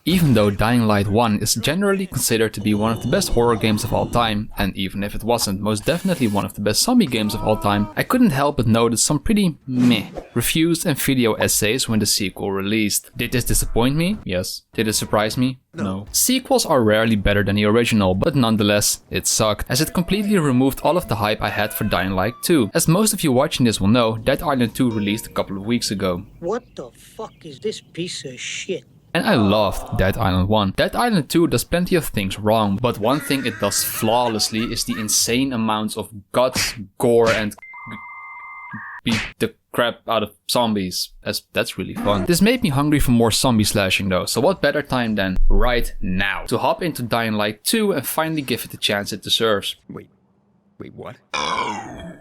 Even though Dying Light 1 is generally considered to be one of the best horror games of all time, and even if it wasn't, most definitely one of the best zombie games of all time, I couldn't help but notice some pretty meh reviews and video essays when the sequel released. Did this disappoint me? Yes. Did it surprise me? No. Sequels are rarely better than the original, but nonetheless, it sucked, as it completely removed all of the hype I had for Dying Light 2. As most of you watching this will know, Dead Island 2 released a couple of weeks ago. What the fuck is this piece of shit? And I loved Dead Island 1. Dead Island 2 does plenty of things wrong, but one thing it does flawlessly is the insane amounts of guts, gore, and beat the crap out of zombies, as that's really fun. This made me hungry for more zombie slashing though, so what better time than right now to hop into Dying Light 2 and finally give it the chance it deserves. Wait, what? Oh.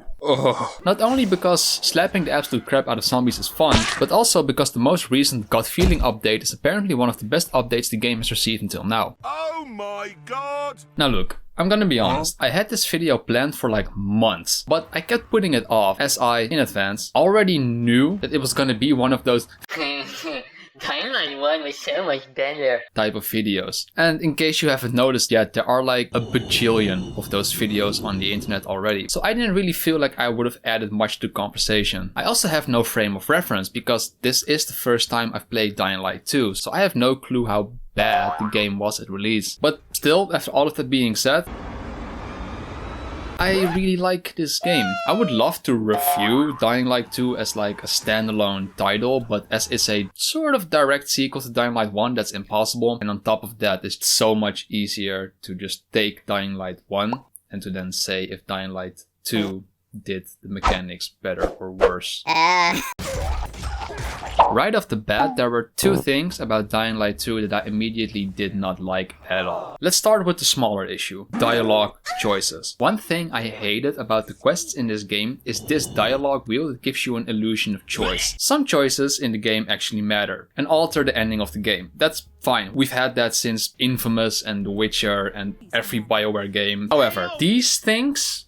Not only because slapping the absolute crap out of zombies is fun, but also because the most recent Gut Feeling update is apparently one of the best updates the game has received until now. Oh my god! Now look, I'm gonna be honest, I had this video planned for like months, but I kept putting it off as I, in advance, already knew that it was gonna be one of those Dying Light 1 was so much better type of videos. And in case you haven't noticed yet, there are like a bajillion of those videos on the internet already. So I didn't really feel like I would have added much to the conversation. I also have no frame of reference because this is the first time I've played Dying Light 2, so I have no clue how bad the game was at release. But still, after all of that being said, I really like this game. I would love to review Dying Light 2 as like a standalone title, but as it's a sort of direct sequel to Dying Light 1, that's impossible. And on top of that, it's so much easier to just take Dying Light 1 and to then say if Dying Light 2 did the mechanics better or worse. Right off the bat, there were two things about Dying Light 2 that I immediately did not like at all. Let's start with the smaller issue, dialogue choices. One thing I hated about the quests in this game is this dialogue wheel that gives you an illusion of choice. Some choices in the game actually matter and alter the ending of the game. That's fine. We've had that since Infamous and The Witcher and every BioWare game. However, these things,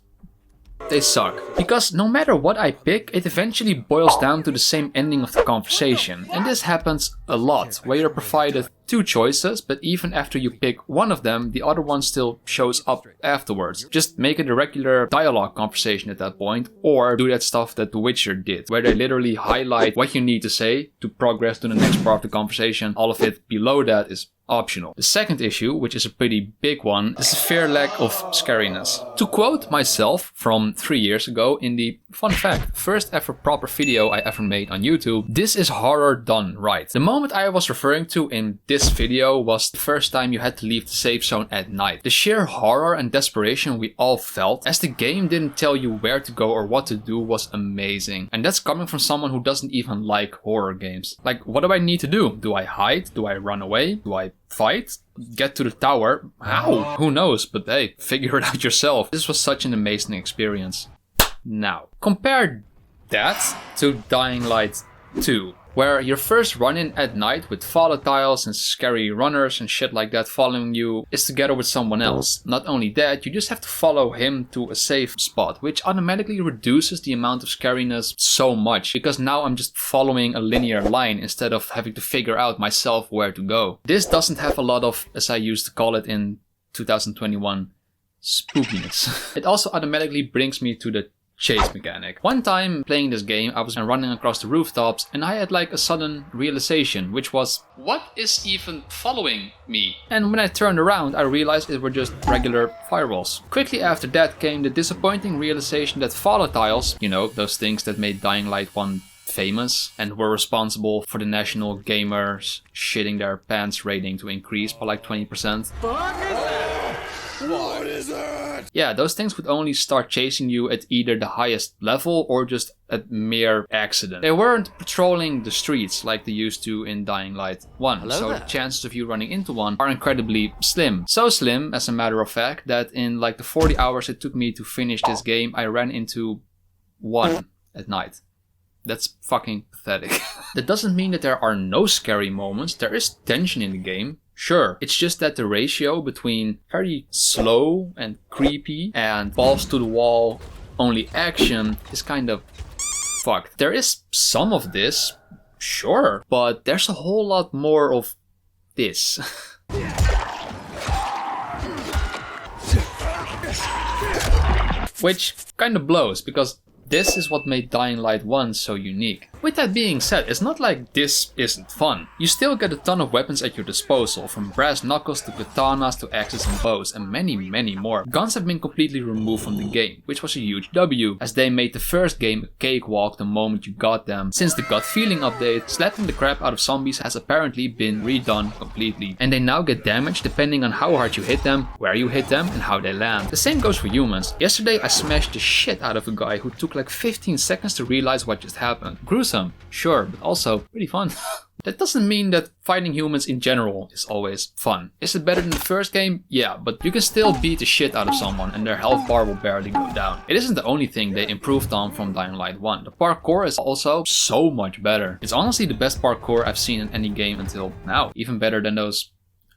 they suck. Because no matter what I pick, it eventually boils down to the same ending of the conversation. And this happens a lot, where you're provided two choices, but even after you pick one of them, the other one still shows up afterwards. Just make it a regular dialogue conversation at that point, or do that stuff that The Witcher did, where they literally highlight what you need to say to progress to the next part of the conversation. All of it below that is optional. The second issue, which is a pretty big one, is the severe lack of scariness. To quote myself from 3 years ago in the, fun fact, first ever proper video I ever made on YouTube, this is horror done right. The moment I was referring to in this video was the first time you had to leave the safe zone at night. The sheer horror and desperation we all felt as the game didn't tell you where to go or what to do was amazing. And that's coming from someone who doesn't even like horror games. Like, what do I need to do? Do I hide? Do I run away? Do I fight? Get to the tower? How? Who knows? But hey, figure it out yourself. This was such an amazing experience. Now, compare that to Dying Light 2, where your first run-in at night with volatiles and scary runners and shit like that following you is together with someone else. Not only that, you just have to follow him to a safe spot, which automatically reduces the amount of scariness so much, because now I'm just following a linear line instead of having to figure out myself where to go. This doesn't have a lot of, as I used to call it in 2021, spookiness. It also automatically brings me to the chase mechanic. One time playing this game, I was running across the rooftops and I had like a sudden realization, which was, what is even following me? And when I turned around, I realized it were just regular firewalls. Quickly after that came the disappointing realization that volatiles, you know, those things that made Dying Light 1 famous and were responsible for the national gamers shitting their pants rating to increase by like 20%. What is it? Yeah, those things would only start chasing you at either the highest level or just at mere accident. They weren't patrolling the streets like they used to in Dying Light 1, so the chances of you running into one are incredibly slim. So slim, as a matter of fact, that in like the 40 hours it took me to finish this game, I ran into one at night. That's fucking pathetic. That doesn't mean that there are no scary moments. There is tension in the game. Sure, it's just that the ratio between very slow and creepy and balls to the wall only action is kind of fucked. There is some of this, sure, but there's a whole lot more of this. Which kinda blows, because this is what made Dying Light 1 so unique. With that being said, it's not like this isn't fun. You still get a ton of weapons at your disposal, from brass knuckles to katanas to axes and bows, and many more. Guns have been completely removed from the game, which was a huge W, as they made the first game a cakewalk the moment you got them. Since the Gut Feeling update, slapping the crap out of zombies has apparently been redone completely, and they now get damage depending on how hard you hit them, where you hit them, and how they land. The same goes for humans. Yesterday I smashed the shit out of a guy who took like 15 seconds to realize what just happened. Gruesome, sure, but also pretty fun. That doesn't mean that fighting humans in general is always fun. Is it better than the first game? Yeah, but you can still beat the shit out of someone and their health bar will barely go down. It isn't the only thing they improved on from Dying Light 1. The parkour is also so much better. It's honestly the best parkour I've seen in any game until now. Even better than those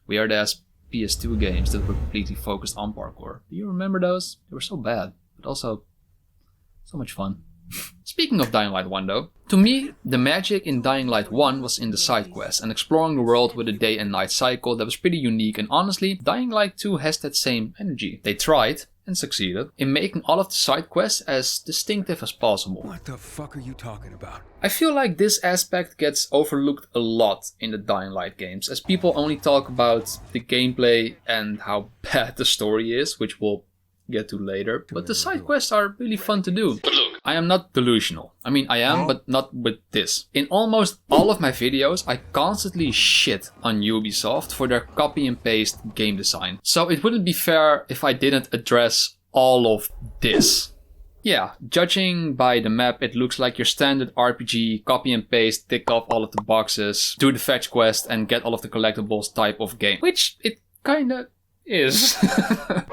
weird ass PS2 games that were completely focused on parkour. Do you remember those? They were so bad, but also so much fun. Speaking of Dying Light 1 though, to me, the magic in Dying Light 1 was in the side quests and exploring the world with a day and night cycle that was pretty unique, and honestly, Dying Light 2 has that same energy. They tried, and succeeded, in making all of the side quests as distinctive as possible. What the fuck are you talking about? I feel like this aspect gets overlooked a lot in the Dying Light games, as people only talk about the gameplay and how bad the story is, which we'll get to later, but the side quests are really fun to do. But look, I am not delusional. I mean, I am, but not with this. In almost all of my videos, I constantly shit on Ubisoft for their copy and paste game design. So it wouldn't be fair if I didn't address all of this. Yeah, judging by the map, it looks like your standard RPG, copy and paste, tick off all of the boxes, do the fetch quest and get all of the collectibles type of game. Which it kinda is.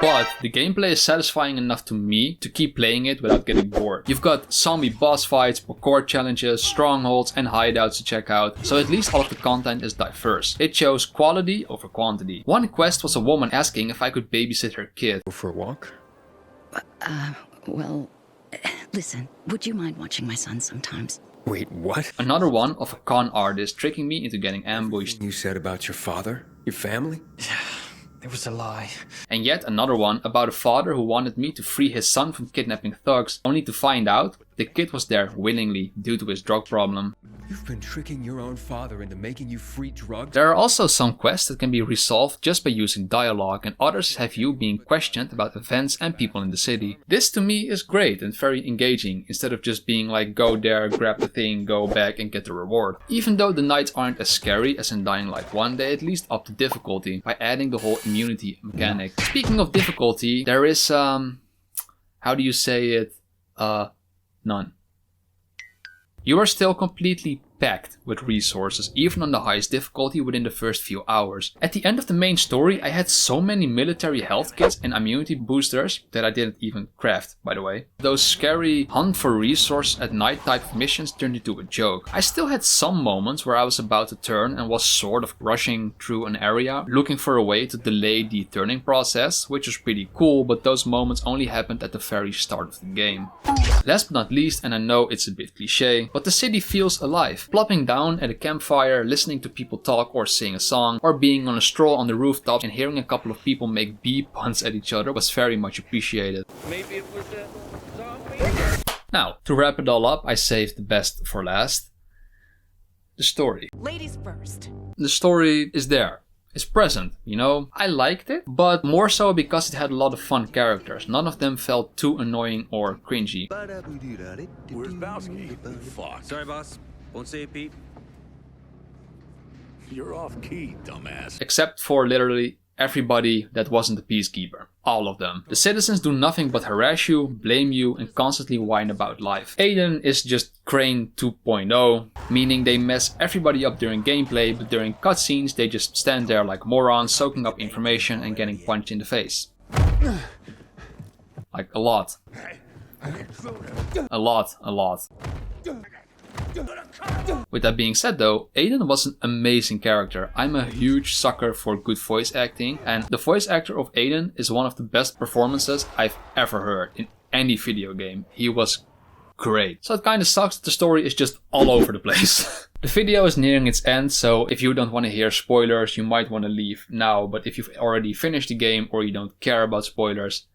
But the gameplay is satisfying enough to me to keep playing it without getting bored. You've got zombie boss fights, parkour challenges, strongholds and hideouts to check out, so at least all of the content is diverse. It shows quality over quantity. One quest was a woman asking if I could babysit her kid. Go for a walk? Well, listen, would you mind watching my son sometimes? Wait, what? Another one of a con artist tricking me into getting ambushed. You said about your father? Your family? It was a lie. And yet another one about a father who wanted me to free his son from kidnapping thugs, only to find out the kid was there willingly due to his drug problem. You've been tricking your own father into making you free drugs? There are also some quests that can be resolved just by using dialogue, and others have you being questioned about events and people in the city. This to me is great and very engaging, instead of just being like go there, grab the thing, go back and get the reward. Even though the nights aren't as scary as in Dying Light 1, they at least up the difficulty by adding the whole immunity mechanic. Speaking of difficulty, there is how do you say it? None. You are still completely packed with resources, even on the highest difficulty within the first few hours. At the end of the main story, I had so many military health kits and immunity boosters that I didn't even craft, by the way. Those scary hunt for resource at night type of missions turned into a joke. I still had some moments where I was about to turn and was sort of rushing through an area, looking for a way to delay the turning process, which was pretty cool, but those moments only happened at the very start of the game. Last but not least, and I know it's a bit cliche, but the city feels alive. Plopping down at a campfire, listening to people talk or sing a song, or being on a stroll on the rooftops and hearing a couple of people make bee puns at each other was very much appreciated. Maybe it was a zombie. Now, to wrap it all up, I saved the best for last. The story. Ladies first. The story is there. It's present, you know. I liked it, but more so because it had a lot of fun characters. None of them felt too annoying or cringy. Where's Bowski? Fuck. Sorry, boss. Won't say it, Pete. You're off key, dumbass. Except for literally everybody that wasn't a peacekeeper. All of them. The citizens do nothing but harass you, blame you, and constantly whine about life. Aiden is just Crane 2.0, meaning they mess everybody up during gameplay, but during cutscenes they just stand there like morons, soaking up information and getting punched in the face. Like a lot. A lot. With that being said though, Aiden was an amazing character. I'm a huge sucker for good voice acting, and the voice actor of Aiden is one of the best performances I've ever heard in any video game. He was great. So it kinda sucks that the story is just all over the place. The video is nearing its end, so if you don't want to hear spoilers, you might want to leave now. But if you've already finished the game or you don't care about spoilers,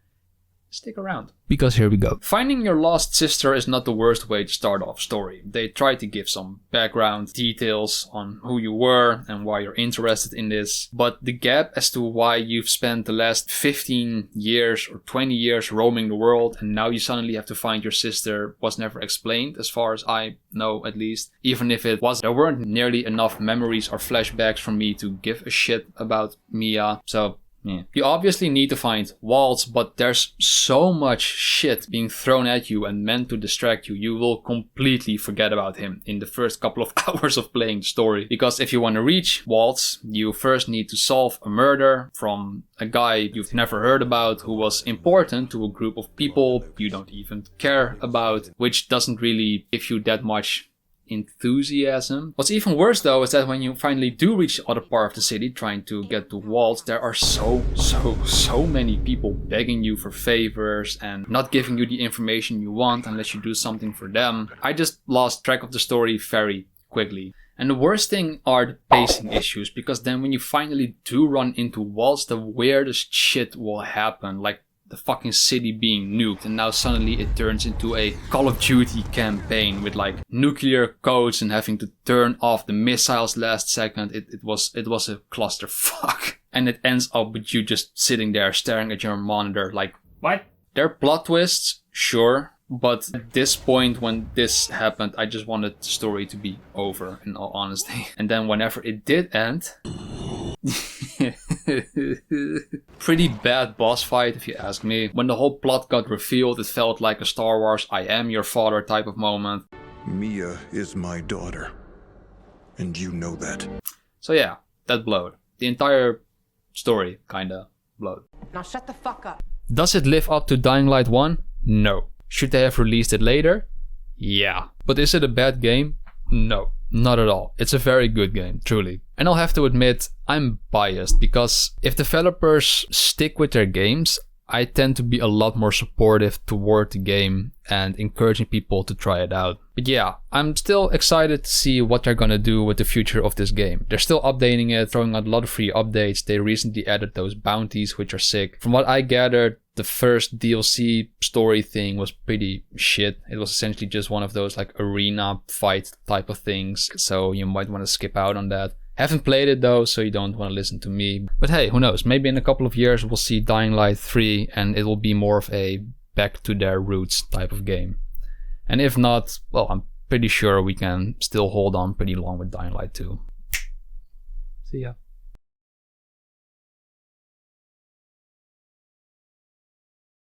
stick around. Because here we go. Finding your lost sister is not the worst way to start off story. They try to give some background details on who you were and why you're interested in this. But the gap as to why you've spent the last 15 years or 20 years roaming the world and now you suddenly have to find your sister was never explained, as far as I know at least. Even if it was, there weren't nearly enough memories or flashbacks for me to give a shit about Mia. So yeah. You obviously need to find Waltz, but there's so much shit being thrown at you and meant to distract you, you will completely forget about him in the first couple of hours of playing the story. Because if you want to reach Waltz, you first need to solve a murder from a guy you've never heard about who was important to a group of people you don't even care about, which doesn't really give you that much enthusiasm. What's even worse though is that when you finally do reach the other part of the city trying to get to Waltz, there are so many people begging you for favors and not giving you the information you want unless you do something for them. I just lost track of the story very quickly. And the worst thing are the pacing issues, because then when you finally do run into Waltz, the weirdest shit will happen, like the fucking city being nuked, and now suddenly it turns into a Call of Duty campaign with like nuclear codes and having to turn off the missiles last second. It was a clusterfuck. And it ends up with you just sitting there staring at your monitor like, what? There are plot twists, sure, but at this point when this happened, I just wanted the story to be over, in all honesty. And then whenever it did end, pretty bad boss fight if you ask me. When the whole plot got revealed, it felt like a Star Wars I am your father type of moment. Mia is my daughter, and you know that. So yeah, that blowed. The entire story kinda blowed. Now shut the fuck up. Does it live up to Dying Light 1? No. Should they have released it later? Yeah. But is it a bad game? No, not at all. It's a very good game, truly. And I'll have to admit, I'm biased, because if developers stick with their games, I tend to be a lot more supportive toward the game and encouraging people to try it out. But yeah, I'm still excited to see what they're gonna do with the future of this game. They're still updating it, throwing out a lot of free updates. They recently added those bounties, which are sick. From what I gathered, the first DLC story thing was pretty shit. It was essentially just one of those like arena fight type of things, so you might want to skip out on that. Haven't played it though, so you don't want to listen to me. But hey, who knows? Maybe in a couple of years we'll see Dying Light 3 and it will be more of a back to their roots type of game. And if not, well, I'm pretty sure we can still hold on pretty long with Dying Light 2. See ya.